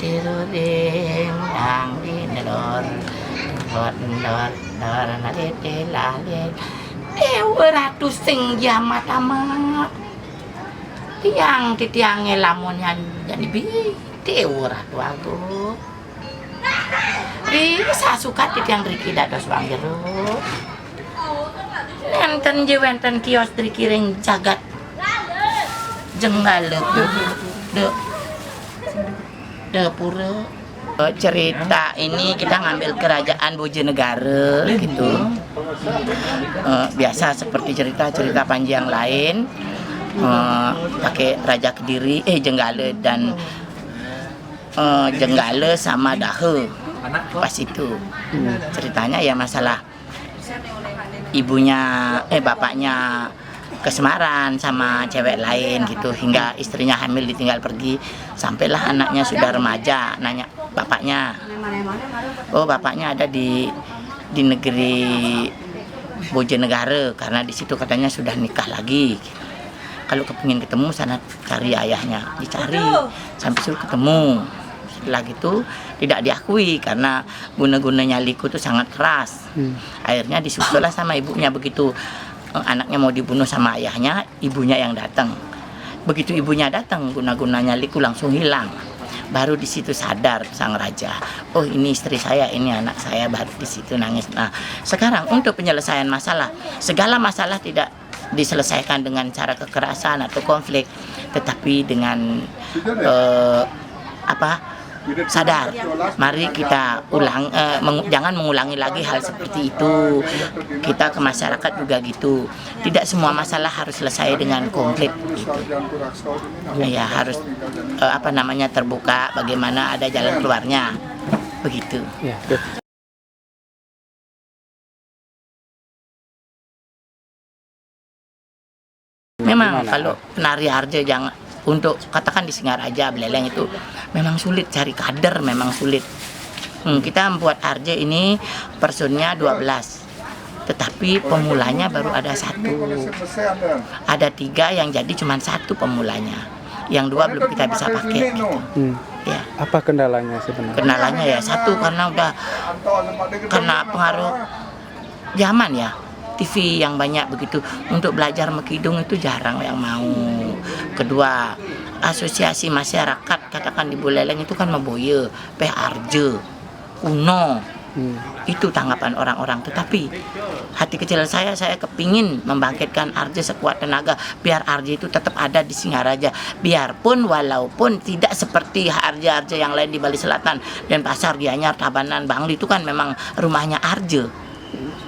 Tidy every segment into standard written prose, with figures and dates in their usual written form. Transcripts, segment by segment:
tiruring dang dinedor dor nalete lalet dewa ratu sing jamat amat tiang titiange lamun jadi bi dewa ratu aku bisa suka titiang riki dados bang jeruk enten wenten kios trikiring jagat jenggal de pura. Cerita ini kita ngambil kerajaan Bojonegoro gitu. Biasa seperti cerita-cerita panjang lain, pakai Raja Kediri, Jenggala dan Jenggala sama Dahe. Pas itu ceritanya ya masalah ibunya, bapaknya ke Semarang sama cewek lain gitu, hingga istrinya hamil ditinggal pergi. Sampailah anaknya sudah remaja, nanya bapaknya, oh bapaknya ada di negeri Bojonegoro karena di situ katanya sudah nikah lagi. Kalau kepingin ketemu sana cari ayahnya, dicari sampai suruh ketemu. Setelah gitu tidak diakui karena guna-gunanya liku itu sangat keras. Akhirnya disusullah sama ibunya. Begitu anaknya mau dibunuh sama ayahnya, ibunya yang datang. Begitu ibunya datang, guna-gunanya liku langsung hilang. Baru di situ sadar sang raja, oh ini istri saya, ini anak saya. Baru di situ nangis. Nah, sekarang untuk penyelesaian masalah, segala masalah tidak diselesaikan dengan cara kekerasan atau konflik, tetapi dengan sadar. Mari kita jangan mengulangi lagi hal seperti itu. Kita ke masyarakat juga gitu. Tidak semua masalah harus selesai dengan konflik gitu. Ya harus terbuka, bagaimana ada jalan keluarnya. Begitu. Ya. Memang kalau penari Arjo untuk katakan di Singaraja, Beleleng itu memang sulit cari kader, memang sulit. Kita membuat Arjo ini personnya 12, tetapi pemulanya baru ada 1. Ada 3 yang jadi cuma 1 pemulanya, yang 2 belum kita bisa pakai. Gitu. Ya. Apa kendalanya sebenarnya? Kendalanya ya 1 karena udah kena pengaruh zaman ya. TV yang banyak begitu, untuk belajar mekidung itu jarang yang mau. Kedua, asosiasi masyarakat katakan di Buleleng itu kan Meboye, Arjo, kuno. Itu tanggapan orang-orang. Tetapi hati kecil saya kepingin membangkitkan Arjo sekuat tenaga biar Arjo itu tetap ada di Singaraja. Biarpun walaupun tidak seperti Arjo-Arjo yang lain di Bali Selatan dan Pasar Gianyar, Tabanan, Bangli itu kan memang rumahnya Arjo.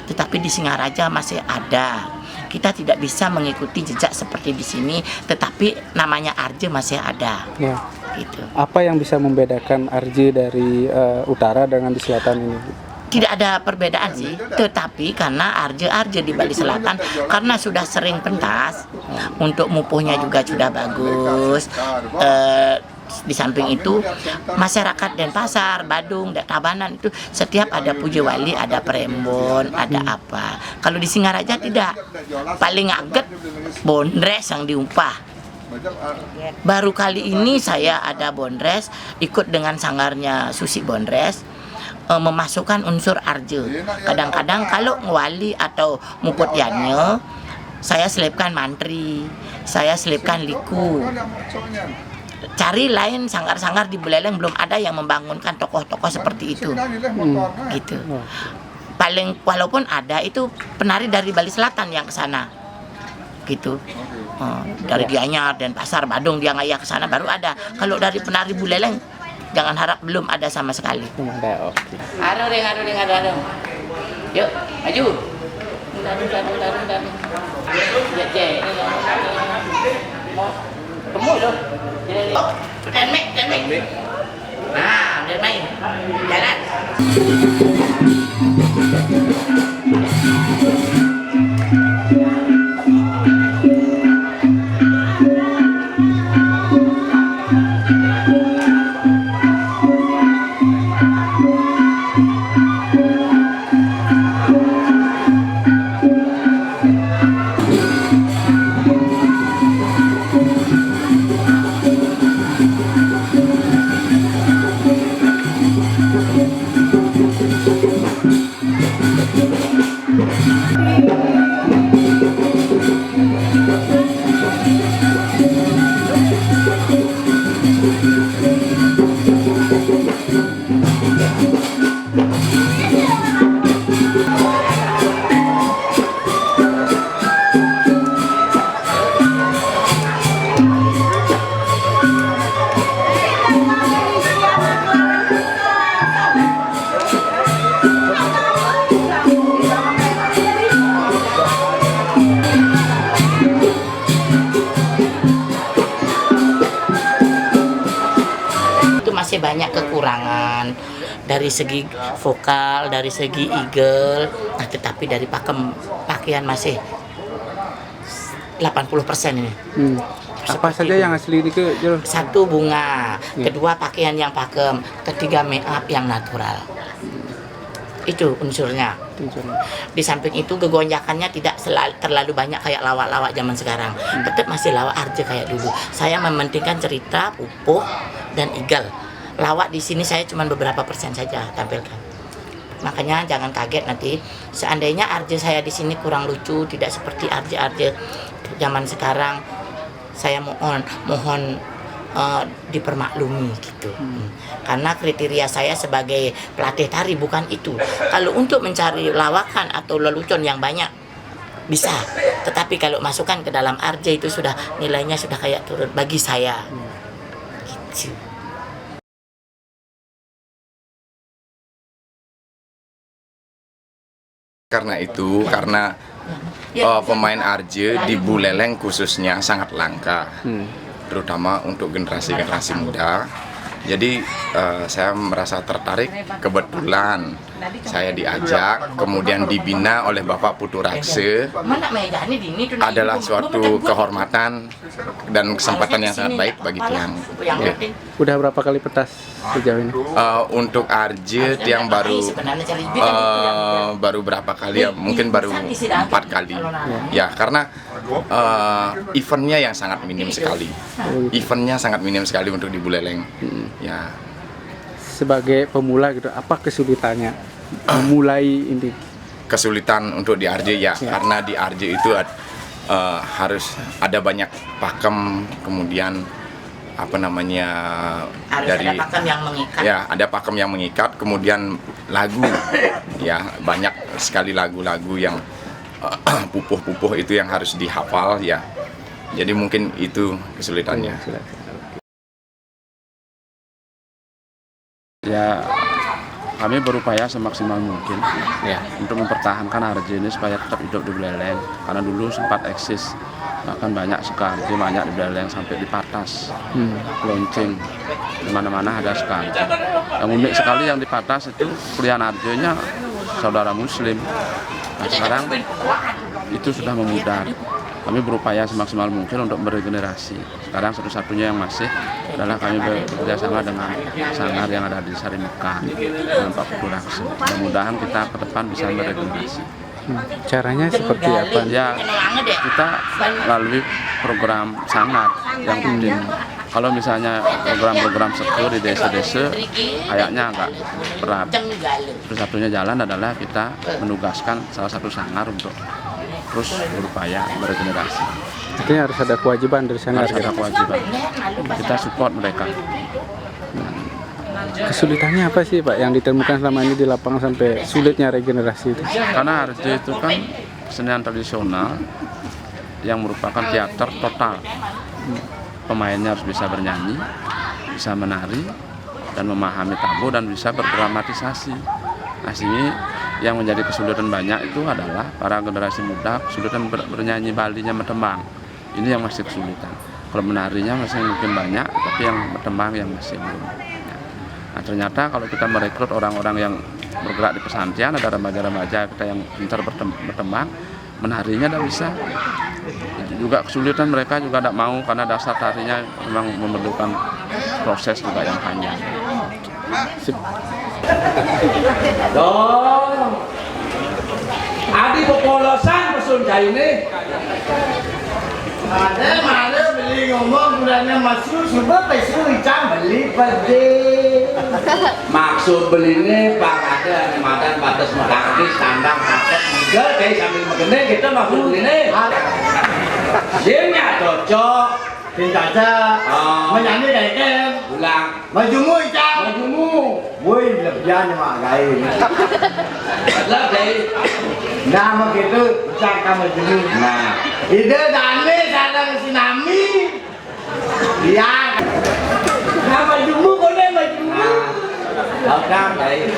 Tetapi di Singaraja masih ada. Kita tidak bisa mengikuti jejak seperti di sini, tetapi namanya Arjo masih ada. Ya. Gitu. Apa yang bisa membedakan Arjo dari utara dengan di selatan ini? Tidak ada perbedaan sih, tetapi karena Arjo di Bali Selatan karena sudah sering pentas, untuk mupuhnya juga sudah bagus. Di samping itu masyarakat Denpasar, Badung, Tabanan itu setiap ada puja wali, ada perembon, ada apa. Kalau di Singaraja tidak, paling aget bondres yang diumpah. Baru kali ini saya ada bondres ikut dengan sanggarnya Susi Bondres, memasukkan unsur Arjo. Kadang-kadang kalau wali atau muput yanyo, saya selipkan mantri, saya selipkan liku. Cari lain sanggar-sanggar di Buleleng belum ada yang membangunkan tokoh-tokoh seperti itu. Gitu. Paling walaupun ada itu penari dari Bali Selatan yang ke sana. Gitu. Dari Gianyar dan Pasar Badung dia ngaya ke sana baru ada. Kalau dari penari Buleleng jangan harap belum ada sama sekali. Ada, oke. Ado. Yuk, maju. Kamu loh. Dan make. Nah, dan main. Jalan. banyak kekurangan dari segi vokal, dari segi eagle. Nah, tetapi dari pakaian masih 80% ini. Apa Seperti saja itu. yang asli ini ke Jul? Satu bunga, kedua pakaian yang pakem, ketiga make up yang natural. Itu unsurnya. Di samping itu kegonjakannya tidak terlalu banyak kayak lawak-lawak zaman sekarang. Tetap masih lawak Arje kayak dulu. Saya mementingkan cerita, pupuh, dan eagle. Lawak di sini saya cuma beberapa persen saja tampilkan. Makanya jangan kaget nanti seandainya Arje saya di sini kurang lucu, tidak seperti Arje zaman sekarang. Saya mohon dipermaklumi gitu. Karena kriteria saya sebagai pelatih tari bukan itu. Kalau untuk mencari lawakan atau lelucon yang banyak bisa, tetapi kalau masukkan ke dalam Arje itu sudah nilainya sudah kayak turun bagi saya. Gitu. Karena itu, pemain Arje di Buleleng khususnya sangat langka, terutama untuk generasi-generasi muda. Jadi saya merasa tertarik, kebetulan saya diajak, kemudian dibina oleh Bapak Putu Rakse. Adalah suatu kehormatan dan kesempatan yang sangat baik bagi Tiang. Ya. Udah berapa kali pentas sejauh ini? Untuk Arje Tiang baru berapa kali ya? Mungkin baru 4 kali. Ya, karena eventnya yang sangat minim sekali. Eventnya sangat minim sekali untuk di Buleleng. Ya. Sebagai pemula gitu, apa kesulitannya memulai ini? Kesulitan untuk di Arje ya, karena di Arje itu harus ada banyak pakem, kemudian dari ada pakem yang mengikat. Ya, ada pakem yang mengikat, kemudian lagu ya, banyak sekali lagu-lagu yang pupuh-pupuh itu yang harus dihafal ya. Jadi mungkin itu kesulitannya. Ya, kami berupaya semaksimal mungkin untuk mempertahankan Arje ini supaya tetap hidup di Buleleng. Karena dulu sempat eksis, bahkan banyak sekali banyak di Buleleng sampai di Patas, Lonceng, di mana-mana ada sekali. Yang unik sekali yang di Patas itu kuliah Arje-nya saudara Muslim. Nah, sekarang itu sudah memudar. Kami berupaya semaksimal mungkin untuk meregenerasi. Sekarang satu-satunya yang masih adalah kami bekerjasama dengan sanggar yang ada di Sari Mekah dengan Pak Putu Rakse. Mudah-mudahan kita ke depan bisa meregenerasi. Caranya seperti apa? Ya, kita melalui program sanggar yang rutin. Kalau misalnya program-program sekur di desa-desa kayaknya agak berat. Satu-satunya jalan adalah kita menugaskan salah satu sanggar untuk terus berupaya meregenerasi. Artinya harus ada kewajiban dari sanggar. Harus ada kewajiban. Kita support mereka. Kesulitannya apa sih Pak yang ditemukan selama ini di lapangan sampai sulitnya regenerasi itu? Karena Arje itu kan kesenian tradisional yang merupakan teater total. Pemainnya harus bisa bernyanyi, bisa menari, dan memahami tabu dan bisa berdramatisasi. Nah, sini yang menjadi kesulitan banyak itu adalah para generasi muda kesulitan bernyanyi Balinya Metembang. Ini yang masih kesulitan. Kalau menarinya masih mungkin banyak, tapi yang Metembang yang masih belum. Nah, ternyata kalau kita merekrut orang-orang yang bergerak di pesantren, ada remaja-remaja kita yang pintar bertembang, menarinya tidak bisa. Juga kesulitan mereka juga tidak mau karena dasar tarinya memang memerlukan proses juga yang panjang. Adi pepolosan pesun ini. Ada beli ngomong bulannya masuk sebab pesun icang beli pede. Maksud beli ini Pak ada makan batas medaki standar paket juga kayak sambil begini kita maksud beli ini. Dia cocok. Tindaja, menyanyi kayak ulang. Majumu icang. Majumu. Woi lebihan mak lain. Lebih. Nama gitu icang kamu majumu. Nah, ide dane sadang sinami. Iya. Nama majumu boleh majumu. Oke, baik.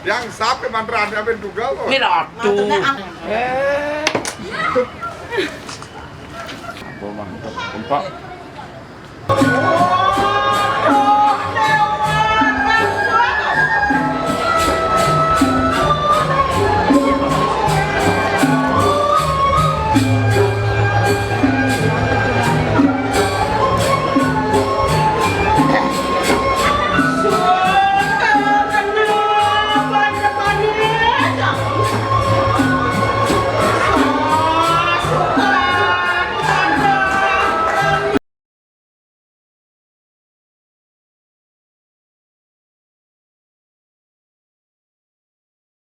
Yang sampai mantra ada juga kok. Miratu. Mantap. Empat